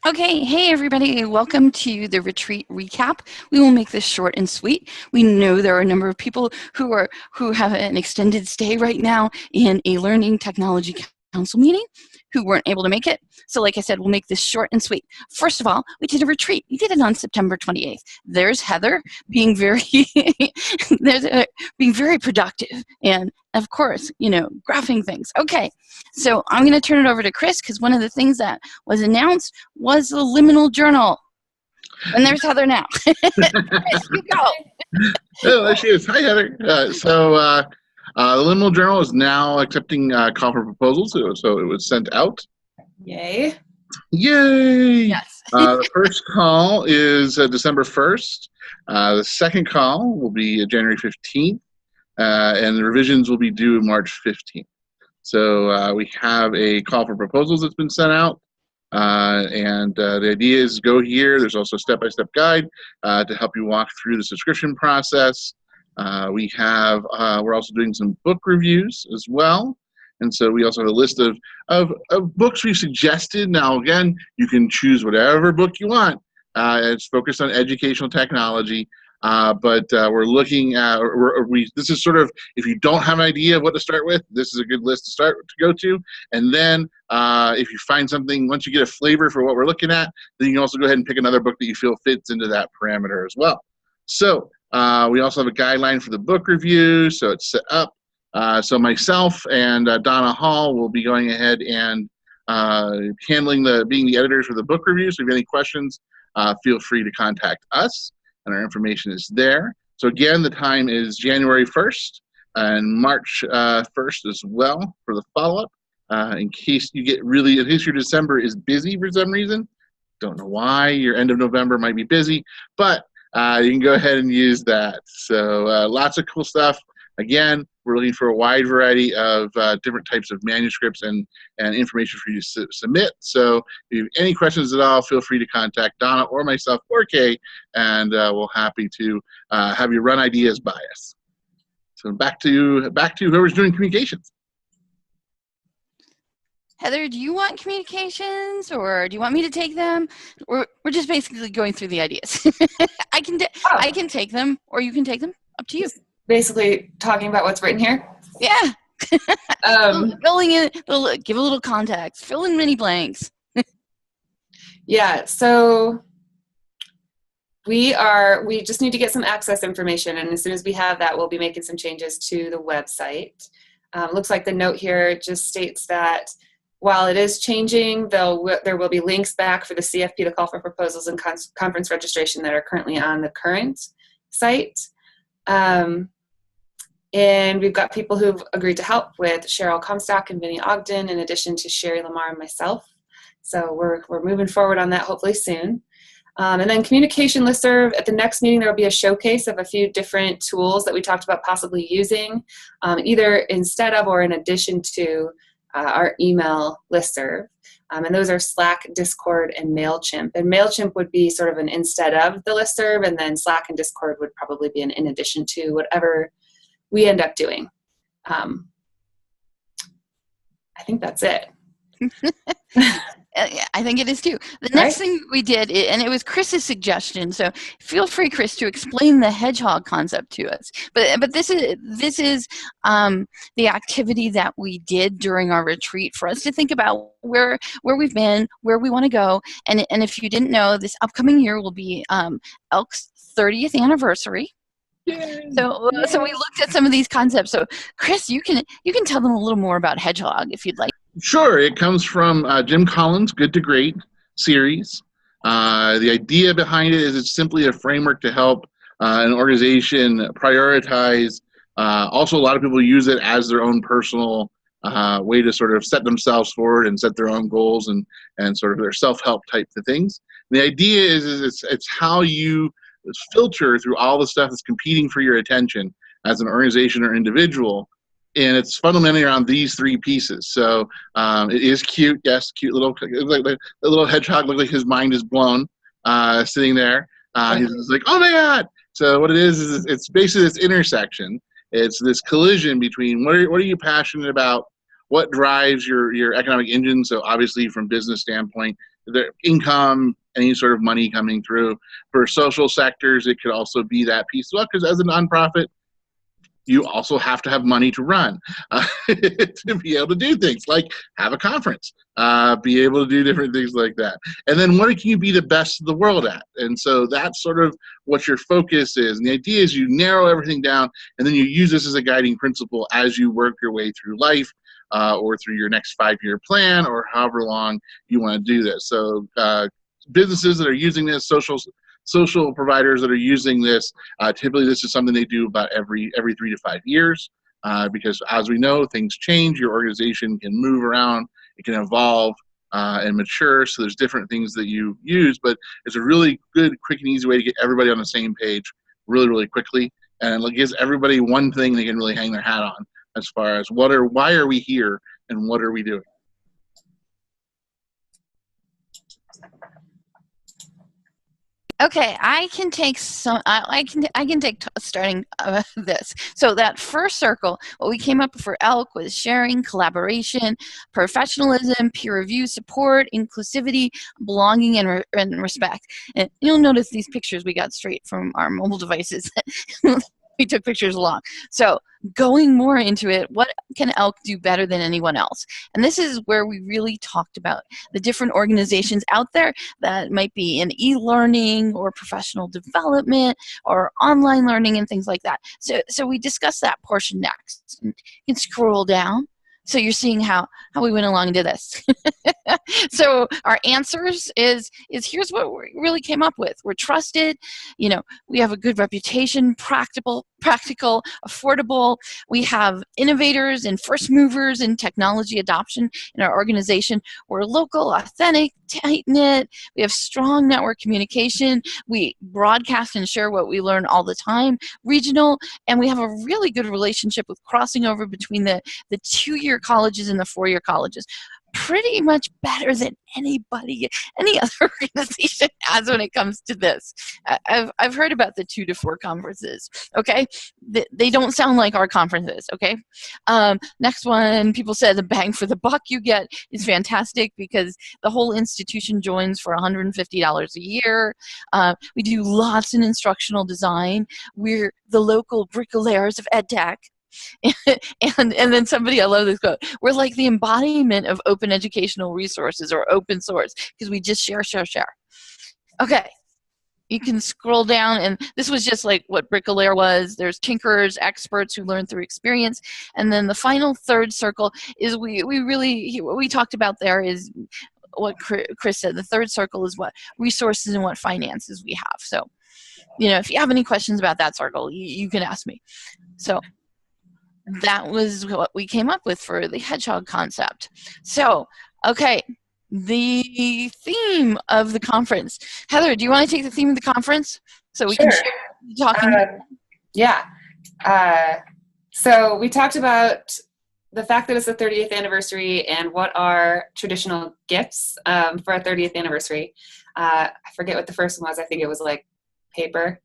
Okay, hey everybody, welcome to the retreat recap. We will make this short and sweet. We know there are a number of people who have an extended stay right now in a learning technology council meeting who weren't able to make it. So like I said, we'll make this short and sweet. First of all, we did a retreat. We did it on September 28th. There's Heather being very being very productive and of course, graphing things. Okay, so I'm going to turn it over to Chris because one of the things that was announced was the liminal journal. And there's Heather now. Chris, you go. Oh, there she is. Hi, Heather. The liminal journal is now accepting call for proposals, so it was sent out. Yay. Yay! Yes. The first call is December 1st. The second call will be January 15th, and the revisions will be due March 15th. So we have a call for proposals that's been sent out, and the idea is go here. There's also a step-by-step guide to help you walk through the subscription process. We're also doing some book reviews as well. And so we also have a list of books we've suggested. Now, again, you can choose whatever book you want. It's focused on educational technology. But we're looking at, this is sort of, if you don't have an idea of what to start with, this is a good list to go to. And then if you find something, once you get a flavor for what we're looking at, then you can also go ahead and pick another book that you feel fits into that parameter as well. So we also have a guideline for the book review, so it's set up. So myself and Donna Hall will be going ahead and being the editors for the book review. So if you have any questions, feel free to contact us. And our information is there. So again, the time is January 1st and March 1st as well for the follow-up. In case your December is busy for some reason, don't know why, your end of November might be busy, but you can go ahead and use that. So lots of cool stuff. Again, we're looking for a wide variety of different types of manuscripts and information for you to submit. So if you have any questions at all, feel free to contact Donna or myself or Kay, and we're happy to have you run ideas by us. So back to whoever's doing communications. Heather, do you want communications or do you want me to take them? We're just basically going through the ideas. I can take them or you can take them. Up to you. Basically talking about what's written here. Yeah. Filling in, give a little context, fill in many blanks. Yeah, so we just need to get some access information, and as soon as we have that, we'll be making some changes to the website. Looks like the note here just states that while it is changing, there will be links back for the CFP to call for proposals and conference registration that are currently on the current site. And we've got people who've agreed to help with Cheryl Comstock and Vinnie Ogden, in addition to Sherry Lamar and myself. So we're moving forward on that hopefully soon. And then communication listserv, at the next meeting there will be a showcase of a few different tools that we talked about possibly using, either instead of or in addition to our email listserv. And those are Slack, Discord, and MailChimp. And MailChimp would be sort of an instead of the listserv, and then Slack and Discord would probably be an in addition to whatever we end up doing. I think that's it. I think it is too. The next thing we did, and it was Chris's suggestion, so feel free, Chris, to explain the hedgehog concept to us. But this is the activity that we did during our retreat for us to think about where we've been, where we want to go, and if you didn't know, this upcoming year will be ELC's 30th anniversary. So we looked at some of these concepts. So Chris, you can tell them a little more about hedgehog if you'd like. Sure. It comes from Jim Collins' Good to Great series. The idea behind it is it's simply a framework to help an organization prioritize. Also, a lot of people use it as their own personal way to sort of set themselves forward and set their own goals and sort of their self-help type of things. And the idea is it's how you filter through all the stuff that's competing for your attention as an organization or individual, and it's fundamentally around these three pieces. So it is cute, yes, cute little, like the little hedgehog looks like his mind is blown, sitting there. He's like, oh my god! So what it is it's basically this intersection. It's this collision between what are you passionate about, what drives your economic engine. So obviously, from business standpoint, their income, any sort of money coming through. For social sectors, it could also be that piece. Well, because as a nonprofit, you also have to have money to run, to be able to do things like have a conference, be able to do different things like that. And then what can you be the best of the world at? And so that's sort of what your focus is. And the idea is you narrow everything down, and then you use this as a guiding principle as you work your way through life, or through your next 5-year plan, or however long you want to do this. So businesses that are using this, social providers that are using this, typically this is something they do about every 3 to 5 years, because as we know, things change. Your organization can move around, it can evolve and mature. So there's different things that you use, but it's a really good, quick, and easy way to get everybody on the same page really, really quickly, and it gives everybody one thing they can really hang their hat on as far as why are we here and what are we doing. Okay, I can take starting this. So that first circle, what we came up with for ELC was sharing, collaboration, professionalism, peer review, support, inclusivity, belonging, and respect. And you'll notice these pictures we got straight from our mobile devices. We took pictures along. So going more into it, what can ELK do better than anyone else? And this is where we really talked about the different organizations out there that might be in e-learning or professional development or online learning and things like that. So we discussed that portion next. And you can scroll down. So you're seeing how we went along and did this. So our answers is here's what we really came up with. We're trusted, we have a good reputation, practical, affordable. We have innovators and first movers in technology adoption in our organization. We're local, authentic, tight-knit. We have strong network communication. We broadcast and share what we learn all the time. Regional, and we have a really good relationship with crossing over between the 2-year colleges and the 4-year colleges. Pretty much better than any other organization has when it comes to this. I've heard about the 2 to 4 conferences. Okay, they don't sound like our conferences. Okay, next one, people said the bang for the buck you get is fantastic because the whole institution joins for $150 a year. We do lots in instructional design. We're the local bricolayers of EdTech. and then somebody, I love this quote, we're like the embodiment of open educational resources or open source because we just share. Okay, you can scroll down, and this was just like what bricklayer was. There's tinkerers, experts who learn through experience, and then the final third circle is what we talked about there is what Chris said. The third circle is what resources and what finances we have. So, if you have any questions about that circle, you can ask me. So that was what we came up with for the hedgehog concept. So, okay, the theme of the conference. Heather, do you want to take the theme of the conference so we can share talking? Yeah. So we talked about the fact that it's the 30th anniversary and what are traditional gifts for our 30th anniversary. I forget what the first one was. I think it was like paper.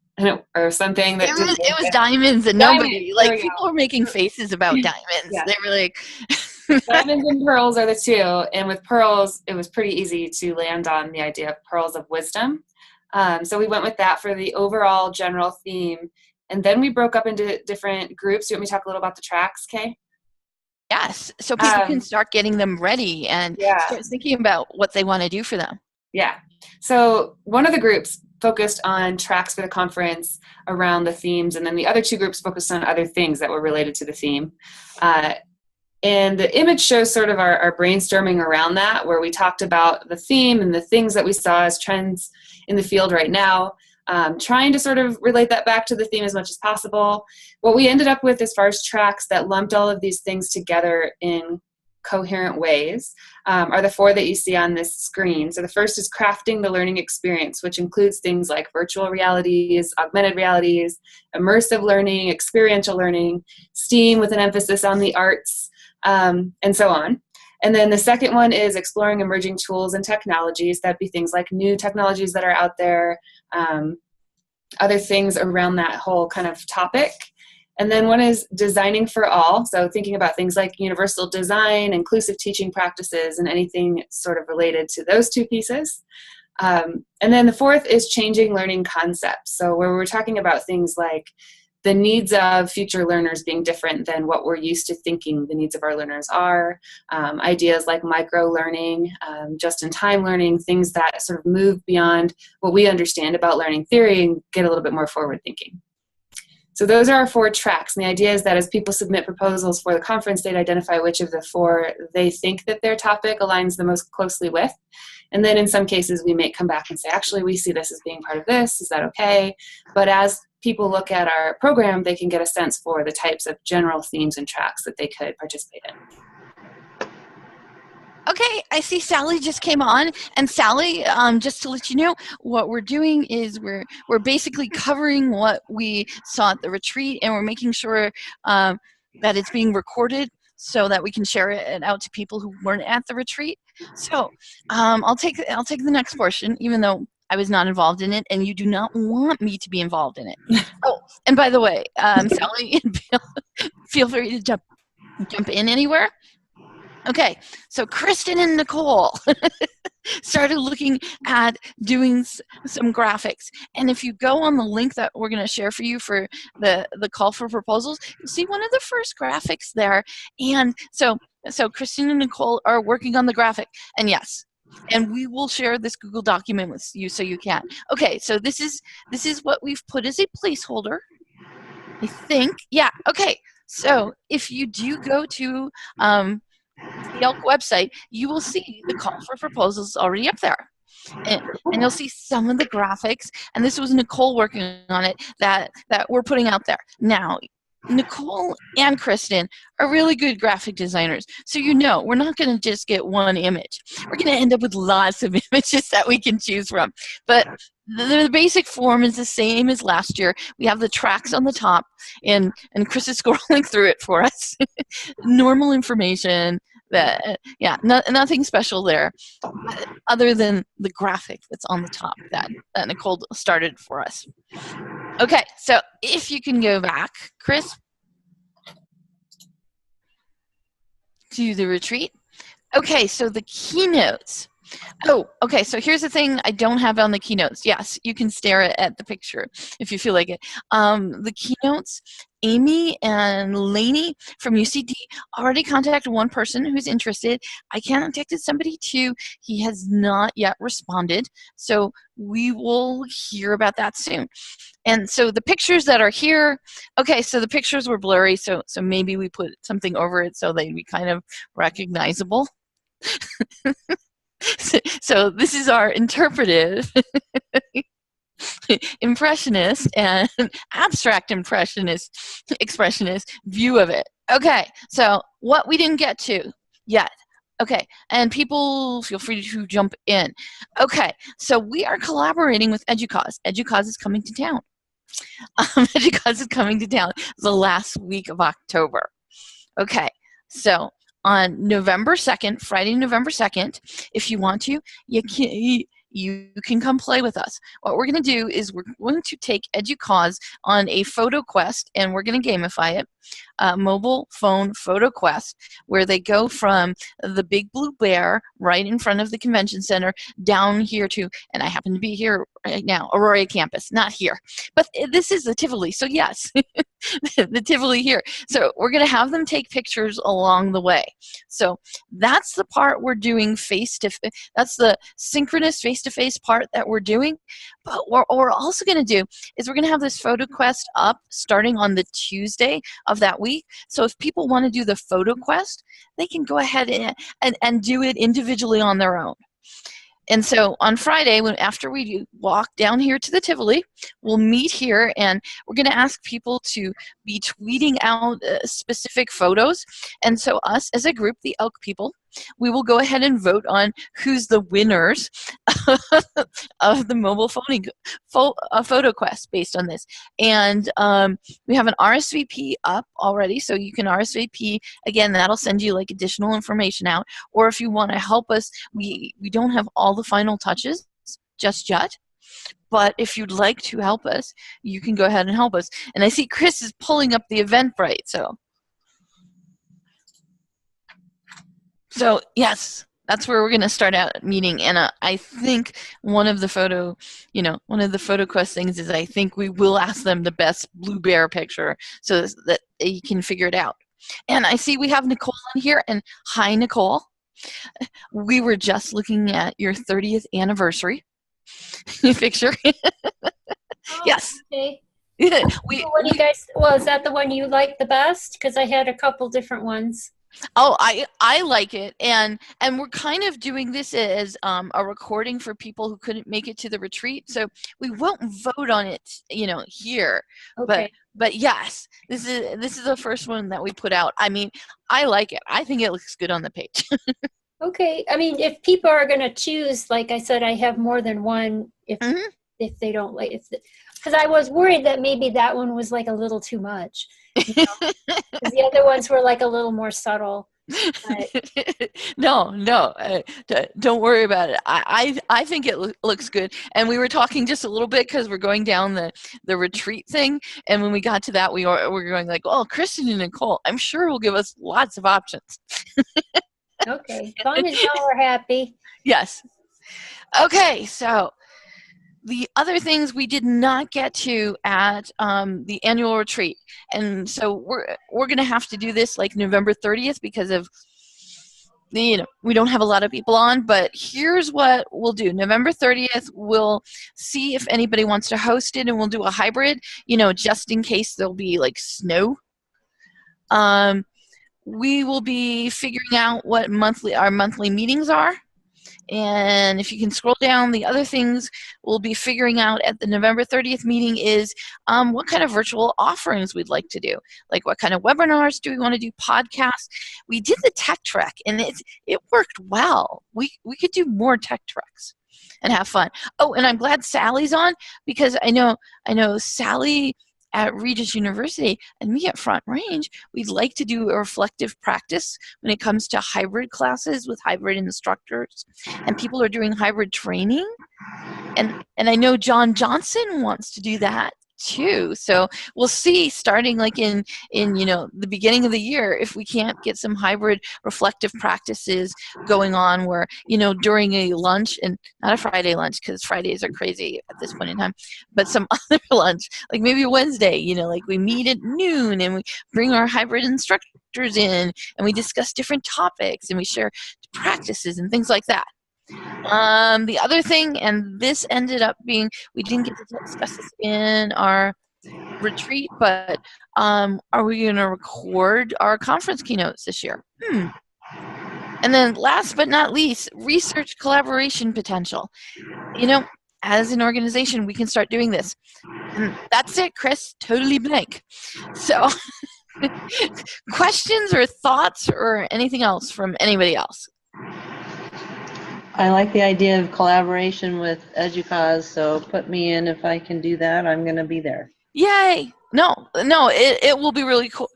Or something that it was diamonds, and nobody people were making faces about diamonds. Yeah. They were like diamonds and pearls are the 2, and with pearls it was pretty easy to land on the idea of pearls of wisdom. So we went with that for the overall general theme, and then we broke up into different groups. Do you want me to talk a little about the tracks, Kay? Yes, so people can start getting them ready and start thinking about what they want to do for them. Yeah. So one of the groups focused on tracks for the conference around the themes, and then the other 2 groups focused on other things that were related to the theme. And the image shows sort of our brainstorming around that, where we talked about the theme and the things that we saw as trends in the field right now, trying to sort of relate that back to the theme as much as possible. What we ended up with as far as tracks that lumped all of these things together in coherent ways are the 4 that you see on this screen. So the first is crafting the learning experience, which includes things like virtual realities, augmented realities, immersive learning, experiential learning, STEAM with an emphasis on the arts, and so on. And then the second one is exploring emerging tools and technologies. That'd be things like new technologies that are out there, other things around that whole kind of topic. And then one is designing for all. So thinking about things like universal design, inclusive teaching practices, and anything sort of related to those two pieces. And then the fourth is changing learning concepts. So where we're talking about things like the needs of future learners being different than what we're used to thinking the needs of our learners are, ideas like micro-learning, just-in-time learning, things that sort of move beyond what we understand about learning theory and get a little bit more forward-thinking. So those are our 4 tracks, and the idea is that as people submit proposals for the conference, they'd identify which of the 4 they think that their topic aligns the most closely with. And then in some cases, we may come back and say, actually, we see this as being part of this. Is that okay? But as people look at our program, they can get a sense for the types of general themes and tracks that they could participate in. Okay, I see Sally just came on, and Sally, just to let you know, what we're doing is we're basically covering what we saw at the retreat, and we're making sure that it's being recorded so that we can share it out to people who weren't at the retreat. So I'll take the next portion, even though I was not involved in it, and you do not want me to be involved in it. Oh, and by the way, Sally and Bill, feel free to jump in anywhere. Okay, so Kristen and Nicole started looking at doing some graphics. And if you go on the link that we're going to share for you for the call for proposals, you'll see one of the first graphics there. And so Kristen and Nicole are working on the graphic. And yes, and we will share this Google document with you so you can. Okay, so this is what we've put as a placeholder, I think. Yeah, okay. So if you do go to the ELC website, you will see the call for proposals already up there. And you'll see some of the graphics, and this was Nicole working on it, that we're putting out there. Now, Nicole and Kristen are really good graphic designers, so we're not going to just get one image. We're going to end up with lots of images that we can choose from. But the basic form is the same as last year. We have the tracks on the top, and Chris is scrolling through it for us. Normal information. Nothing special there, other than the graphic that's on the top that Nicole started for us. Okay, so if you can go back, Chris, to the retreat. Okay, so the keynotes. Oh, okay, so here's the thing I don't have on the keynotes. Yes, you can stare at the picture if you feel like it. The keynotes, Amy and Lainey from UCD already contacted one person who's interested. I contacted somebody too. He has not yet responded, so we will hear about that soon. And so the pictures that are here, okay, so the pictures were blurry, so maybe we put something over it so they'd be kind of recognizable. So this is our interpretive, impressionist, and abstract expressionist view of it. Okay, so what we didn't get to yet. Okay, and people feel free to jump in. Okay, so we are collaborating with EDUCAUSE. EDUCAUSE is coming to town. EDUCAUSE is coming to town the last week of October. Okay, so on November 2nd, Friday, November 2nd, if you want to, you can come play with us. What we're going to do is we're going to take EDUCAUSE on a photo quest, and we're going to gamify it, mobile phone photo quest, where they go from the Big Blue Bear right in front of the convention center down here to, and I happen to be here right now, Aurora campus, not here, but this is the Tivoli, so yes, the Tivoli here. So we're going to have them take pictures along the way. So that's the part we're doing that's the synchronous face-to-face part that we're doing. But what we're also going to do is we're going to have this photo quest up starting on the Tuesday of that week. So if people want to do the photo quest, they can go ahead and do it individually on their own. And so on Friday, after we walk down here to the Tivoli, we'll meet here, and we're going to ask people to be tweeting out specific photos. And so us as a group, the ELK people, we will go ahead and vote on who's the winners of the mobile photo quest based on this. And we have an RSVP up already, so you can RSVP. Again, that'll send you like additional information out. Or if you want to help us, we don't have all the final touches just yet, But if you'd like to help us, you can go ahead and help us. And I see Chris is pulling up the Eventbrite. So yes, that's where we're going to start out meeting. And I think one of the photo quest things is I think we will ask them the best blue bear picture so that you can figure it out. And I see we have Nicole in here. And hi, Nicole. We were just looking at your 30th anniversary picture. Yes. Okay. What do you guys? Well, is that the one you like the best? Because I had a couple different ones. Oh, I like it, and we're kind of doing this as a recording for people who couldn't make it to the retreat. So we won't vote on it, here. Okay. But yes, this is the first one that we put out. I mean, I like it. I think it looks good on the page. Okay. I mean, if people are going to choose, like I said, I have more than one. If they don't like, because I was worried that maybe that one was like a little too much. 'Cause the other ones were like a little more subtle. No, don't worry about it. I think it looks good. And we were talking just a little bit because we're going down the retreat thing. And when we got to that, we were going like, oh, Kristen and Nicole, I'm sure will give us lots of options. Okay, as long as y'all are happy. Yes. Okay, so the other things we did not get to at the annual retreat, and so we're going to have to do this like November 30th because of we don't have a lot of people on. But here's what we'll do: November 30th, we'll see if anybody wants to host it, and we'll do a hybrid. Just in case there'll be like snow. We will be figuring out what our monthly meetings are. And if you can scroll down, the other things we'll be figuring out at the November 30th meeting is what kind of virtual offerings we'd like to do. Like what kind of webinars do we want to do, podcasts? We did the tech trek, and it worked well. We could do more tech treks and have fun. Oh, and I'm glad Sally's on, because I know Sally at Regis University and me at Front Range, we'd like to do a reflective practice when it comes to hybrid classes with hybrid instructors, and people are doing hybrid training. And I know John Johnson wants to do that too. So we'll see, starting like in the beginning of the year, if we can't get some hybrid reflective practices going on where during a lunch, and not a Friday lunch because Fridays are crazy at this point in time, but some other lunch, like maybe Wednesday, like we meet at noon and we bring our hybrid instructors in and we discuss different topics and we share practices and things like that. The other thing, and this ended up being, we didn't get to discuss this in our retreat, but are we going to record our conference keynotes this year? And then last but not least, research collaboration potential. As an organization, we can start doing this. And that's it, Chris, totally blank. So questions or thoughts or anything else from anybody else? I like the idea of collaboration with EDUCAUSE, so put me in if I can do that. I'm going to be there. Yay! No, it will be really cool.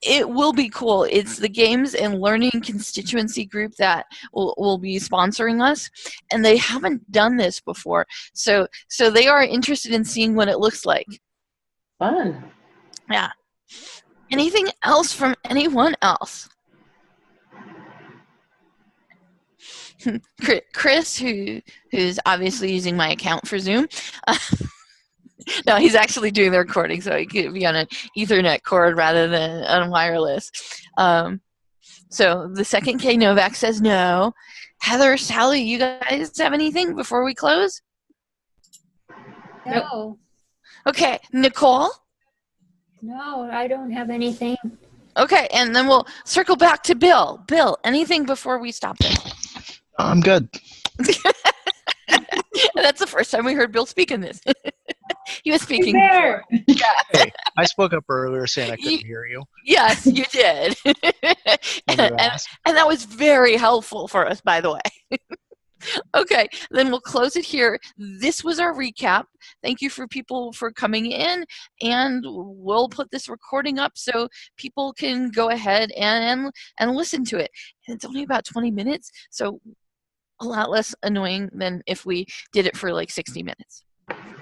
It will be cool. It's the Games and Learning constituency group that will be sponsoring us, and they haven't done this before. So they are interested in seeing what it looks like. Fun. Yeah. Anything else from anyone else? Chris, who's obviously using my account for Zoom. No, he's actually doing the recording, so he could be on an Ethernet cord rather than on wireless. So the second K Novak says no. Heather, Sally, you guys have anything before we close? No. Nope. Okay, Nicole? No, I don't have anything. Okay, and then we'll circle back to Bill. Bill, anything before we stop this? I'm good. That's the first time we heard Bill speak in this. He was speaking there. before. Yeah. Hey, I spoke up earlier saying I couldn't hear you. Yes, you did. and that was very helpful for us, by the way. Okay, then we'll close it here. This was our recap. Thank you for people for coming in, and we'll put this recording up so people can go ahead and listen to it. And it's only about 20 minutes, so a lot less annoying than if we did it for like 60 minutes.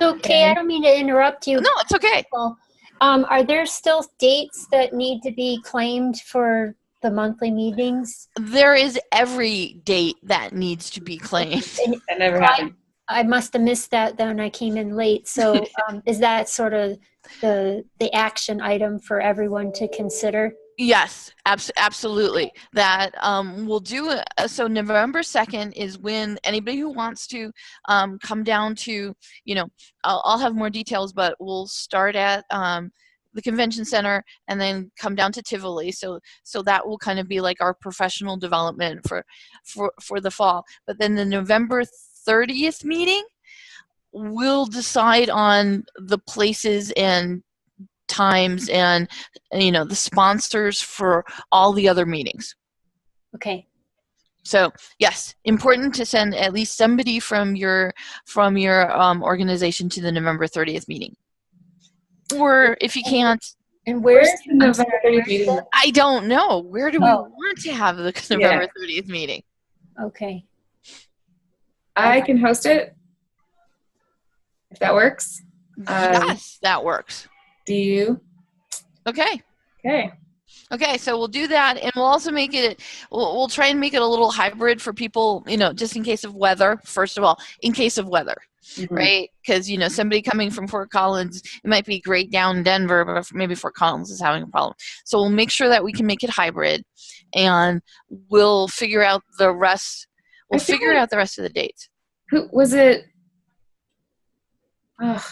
Okay, I don't mean to interrupt you. No, it's okay. Well, are there still dates that need to be claimed for the monthly meetings? There is every date that needs to be claimed. That never happened. I must have missed that then. I came in late. So is that sort of the action item for everyone to consider? Yes, absolutely. That we'll do. So November 2nd is when anybody who wants to come down to, I'll have more details, but we'll start at the convention center and then come down to Tivoli. So that will kind of be like our professional development for the fall. But then the November 30th meeting, we'll decide on the places and times and the sponsors for all the other meetings. Okay. So yes, important to send at least somebody from your organization to the November 30th meeting. Or if you can't. And where's the November 30th meeting? I don't know. Where do we want to have the November 30th meeting? Okay. I can host it, if that works. Yes, that works. Do you? Okay. Okay. Okay, so we'll do that, and we'll also make it. We'll try and make it a little hybrid for people, just in case of weather. First of all, in case of weather, right? Because somebody coming from Fort Collins, it might be great down in Denver, but maybe Fort Collins is having a problem. So we'll make sure that we can make it hybrid, and we'll figure out the rest. We'll figure out the rest of the dates. Who was it? Ugh.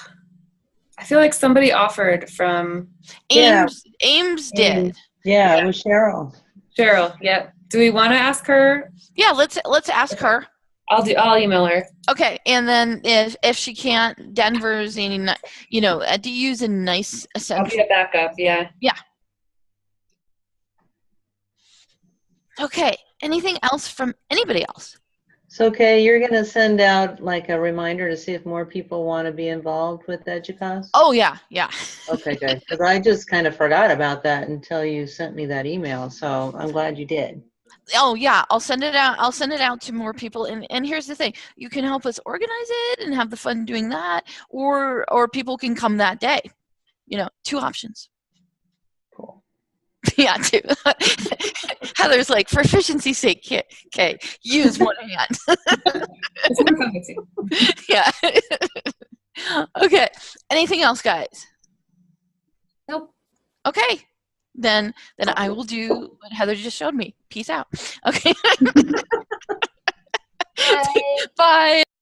I feel like somebody offered from Ames did. Yeah, it was Cheryl. Cheryl, yep. Do we want to ask her? Yeah, let's ask her. I'll email her. Okay, and then if she can't, Denver's DU's a nice I'll be a backup, yeah. Yeah. Okay, anything else from anybody else? So, Kay, you're going to send out like a reminder to see if more people want to be involved with EDUCAUSE? Oh, yeah. Okay, good. Because I just kind of forgot about that until you sent me that email. So I'm glad you did. Oh, yeah. I'll send it out. I'll send it out to more people. And here's the thing. You can help us organize it and have the fun doing that. Or people can come that day. 2 options. Cool. Yeah, 2. Heather's like, for efficiency's sake, okay, use one hand. Yeah. Okay. Anything else, guys? Nope. Okay. Then I will do what Heather just showed me. Peace out. Okay. Bye. Bye.